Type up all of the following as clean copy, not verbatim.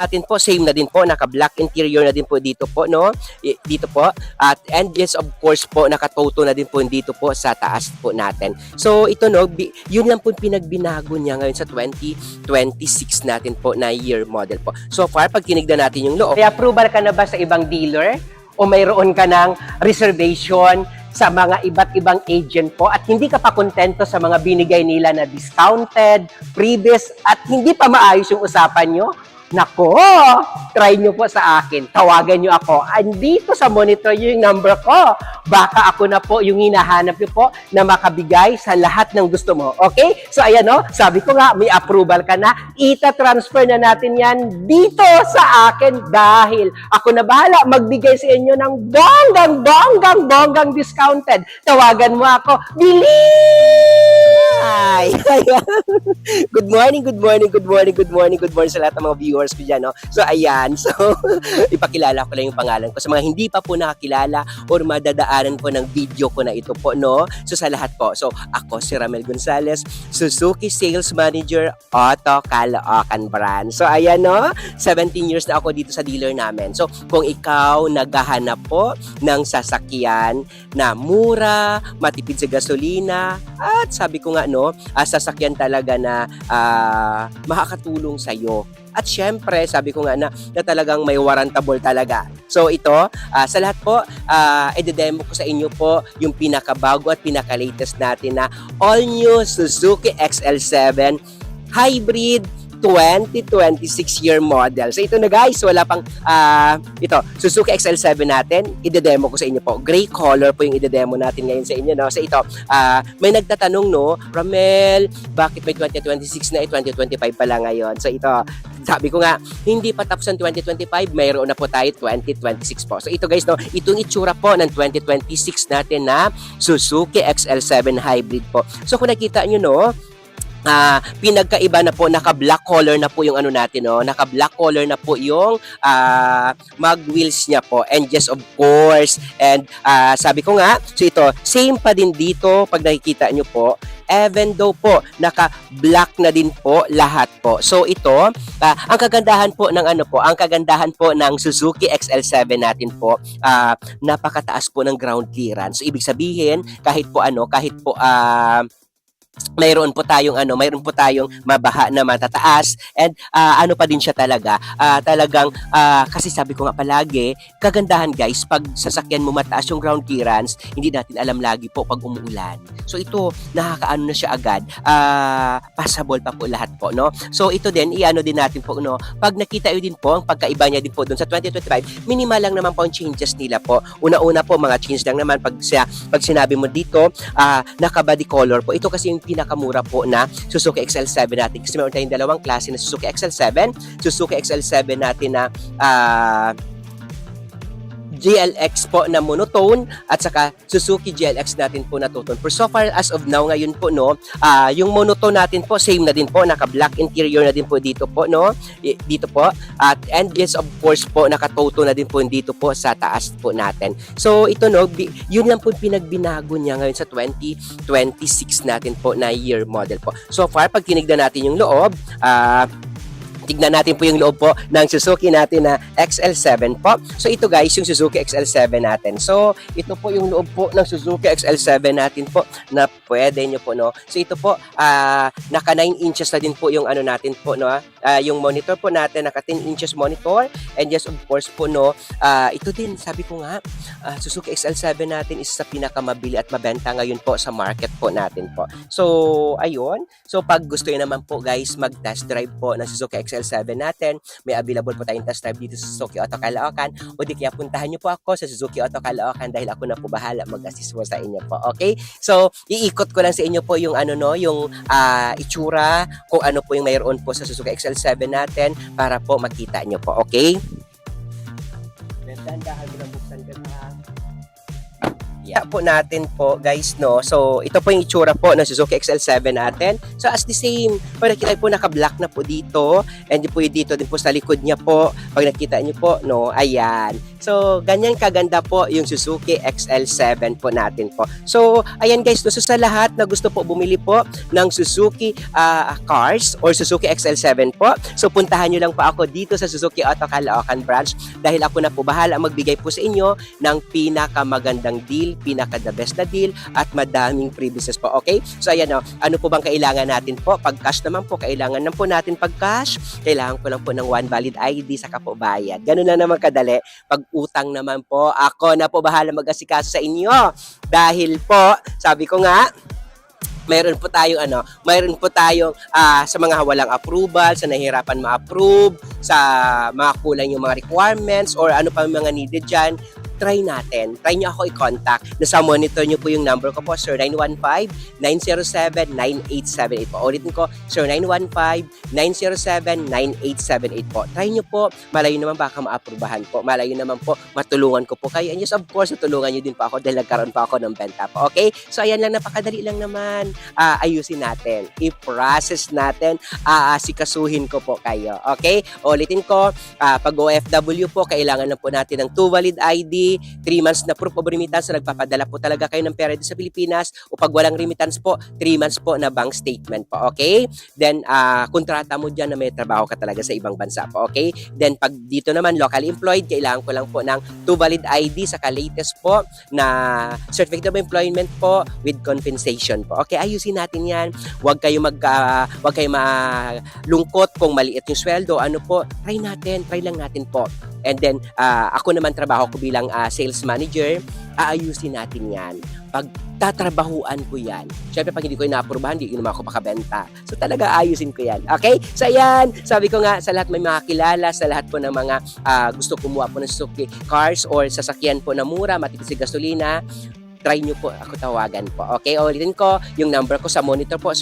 natin po, same na din po, naka-black interior na din po dito po, no? Dito po. At and yes, of course po, naka-toto na din po dito po sa taas po natin. So, ito no, yun lang po pinagbinago niya ngayon sa 2026 natin po na year model po. So far, pag tinignan natin yung loob. May approval ka na ba sa ibang dealer? O mayroon ka ng reservation sa mga iba't ibang agent po at hindi ka pa kontento sa mga binigay nila na discounted, freebies at hindi pa maayos yung usapan nyo? Nako, try nyo po sa akin. Tawagan nyo ako. Andito sa monitor yung number ko. Baka ako na po yung hinahanap nyo po na makabigay sa lahat ng gusto mo. Okay? So ayan no, sabi ko nga, may approval ka na. Ita-transfer na natin yan dito sa akin dahil ako na bahala magbigay sa inyo ng bonggang discounted. Tawagan mo ako. Bilis! Good morning sa lahat ng mga viewers ko dyan, no? So, ayan. So, ipakilala ko lang yung pangalan ko. Sa mga hindi pa po nakakilala or madadaanan po ng video ko na ito po, no? So, sa lahat po. So, ako si Ramel Gonzalez, Suzuki Sales Manager, Auto Caloocan Brand. So, ayan, no? 17 years na ako dito sa dealer namin. So, kung ikaw naghahanap po ng sasakyan na mura, matipid sa gasolina, at sabi ko nga, no, sasakyan talaga na makakatulong sa'yo. At syempre, sabi ko nga na talagang may warrantable talaga. So ito, sa lahat po, i-demo ko sa inyo po yung pinakabago at pinaka-latest natin na all-new Suzuki XL7 Hybrid 2026 year model. So ito na guys, wala pang ito, Suzuki XL7 natin, i-demo ko sa inyo po. Gray color po yung i-demo natin ngayon sa inyo, no? So ito, may nagtatanong, no, Ramel, bakit may 2026 na 2025 pa lang ngayon? So ito, sabi ko nga, hindi pa tapos ang 2025, mayroon na po tayo 2026 po. So ito guys, no, itong itsura po ng 2026 natin na Suzuki XL7 Hybrid po. So kung nakita nyo, no, pinagkaiba na po, naka-black color na po yung ano natin, no? Naka-black color na po yung mag wheels niya po. And yes, of course. And sabi ko nga, so ito, same pa din dito pag nakikita nyo po. Even though po, naka-black na din po lahat po. So ito, ang kagandahan po ng ano po, ang kagandahan po ng Suzuki XL7 natin po, napakataas po ng ground clearance. So ibig sabihin, kahit po mayroon po tayong mabaha na matataas and ano pa din siya talaga talagang kasi sabi ko nga palagi, kagandahan guys, pag sasakyan mo mataas yung ground clearance, hindi natin alam lagi po pag umuulan. So ito, nakakaano na siya agad, passable pa po lahat po, no? So ito din, iano din natin po, no, pag nakita yun din po ang pagkaiba niya din po doon sa 2025, minimal lang naman po ang changes nila po. Una-una po, mga change lang naman pag sinabi mo dito, naka-body color po. Ito kasi yung pinakamura po na Suzuki XL7 natin. Kasi meron tayong dalawang klase na Suzuki XL7. Suzuki XL7 natin na GLX po na monotone at saka Suzuki GLX natin po na two-tone. For so far as of now ngayon po, no, yung monotone natin po same na din po, naka-black interior na din po dito po, no, dito po. At and yes, of course po, naka-toto na din po dito po sa taas po natin. So ito, no, yun lang po pinagbinago niya ngayon sa 2026 natin po na year model po. So far, pag tinignan natin yung loob, tignan natin po yung loob po ng Suzuki natin na XL7 po. So ito guys, yung Suzuki XL7 natin. So ito po yung loob po ng Suzuki XL7 natin po na pwede nyo po, no. So ito po, naka 9 inches na din po yung ano natin po, no. Yung monitor po natin, naka 10 inches monitor. And yes, of course po, no, ito din, sabi ko nga, Suzuki XL7 natin is sa pinakamabili at mabenta ngayon po sa market po natin po. So ayun. So pag gusto nyo naman po guys, mag-test drive po ng Suzuki XL7 natin, may available po tayong test drive dito sa Suzuki Auto Caloocan, o di kaya puntahan nyo po ako sa Suzuki Auto Caloocan dahil ako na po bahala mag-assist po sa inyo po. Okay? So iikot ko lang sa inyo po yung ano, no, yung itsura, kung ano po yung mayroon po sa Suzuki XL7 natin para po makita nyo po. Okay? Dahan-dahan mo lang buksan ka na. Kaya po natin po guys no. So ito po yung itsura po ng Suzuki XL7 natin. So as the same, pag nakita po naka-black na po dito and po yung dito din po sa likod niya po. Pag nakita niyo po no, ayan. So ganyan kaganda po yung Suzuki XL7 po natin po. So ayan guys, no, so sa lahat na gusto po bumili po ng Suzuki cars or Suzuki XL7 po. So puntahan niyo lang po ako dito sa Suzuki Auto Caloocan branch dahil ako na po bahala magbigay po sa inyo ng pinakamagandang deal, pinaka-the best na deal at madaming freebies po. Okay? So ayan o, ano po bang kailangan natin po? Pag cash naman po, kailangan naman po natin pag cash, kailangan ko lang po ng one valid ID sa po bayad. Ganun na naman kadali. Pag utang naman po, ako na po bahala mag-asikaso sa inyo. Dahil po, sabi ko nga, mayroon po tayong sa mga walang approval, sa nahihirapan ma-approve, sa mga kulang yung mga requirements or ano pa mga needed dyan, try natin. Try nyo ako i-contact. Nasa monitor nyo po yung number ko po, 0915-907-9878 po. Ulitin ko, 0915-907-9878 po. Try nyo po. Malayo naman baka ma-aprubahan po. Malayo naman po, matulungan ko po kayo. And yes, of course, matulungan nyo din po ako dahil nagkaroon pa ako ng benta po. Okay? So, ayan lang, napakadali lang naman. Ayusin natin. I-process natin. Asikasuhin ko po kayo. Okay? Ulitin ko, pag OFW po, kailangan na po natin ng 2 valid ID, 3 months na proof of remittance na nagpapadala po talaga kayo ng pera dito sa Pilipinas o pag walang remittance po, 3 months po na bank statement po, okay? Then, kontrata mo dyan na may trabaho ka talaga sa ibang bansa po, okay? Then, pag dito naman, locally employed, kailangan ko lang po ng 2 valid ID saka latest po na certificate of employment po with compensation po. Okay, ayusin natin yan. Huwag kayo malungkot kung maliit yung sweldo. Ano po, try lang natin po. And then, ako naman trabaho ko bilang sales manager, aayusin natin yan. Pag tatrabahuan ko yan, syempre pag hindi ko inaaprubahan, hindi naman ako makabenta. So talaga ayusin ko yan. Okay? So ayan, sabi ko nga sa lahat may mga kilala, sa lahat po ng mga gusto kumuha po ng Suzuki cars or sasakyan po na mura, matipid sa gasolina, try nyo po ako tawagan po. Okay, ulitin ko, yung number ko sa monitor po,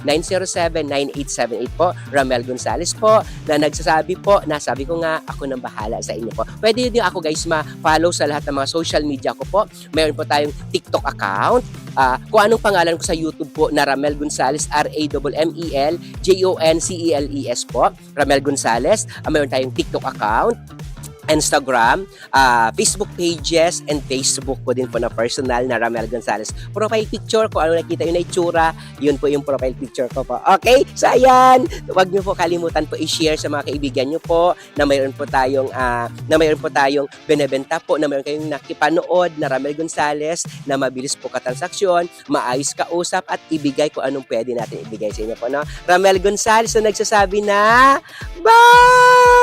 0915-907-9878 po. Ramel Gonzales po, na nagsasabi po, nasabi ko nga, ako nang bahala sa inyo po. Pwede din ako guys ma-follow sa lahat ng mga social media ko po. Meron po tayong TikTok account. Kung anong pangalan ko sa YouTube po na Ramel Gonzales, RAMMEL-GONCELES po. Ramel Gonzales. Meron tayong TikTok account, Instagram, Facebook pages, and Facebook ko din po na personal na Ramel Gonzales. Profile picture ko, ano nakita yun na itsura, yun po yung profile picture ko po. Okay? So, ayan. Huwag nyo po kalimutan po i-share sa mga kaibigan nyo po na mayroon po tayong benebenta po, na mayroon kayong nakipanood na Ramel Gonzales na mabilis po katransaksyon, maayos kausap, at ibigay ko anong pwede natin ibigay sa inyo po. No? Ramel Gonzales na nagsasabi na, bye!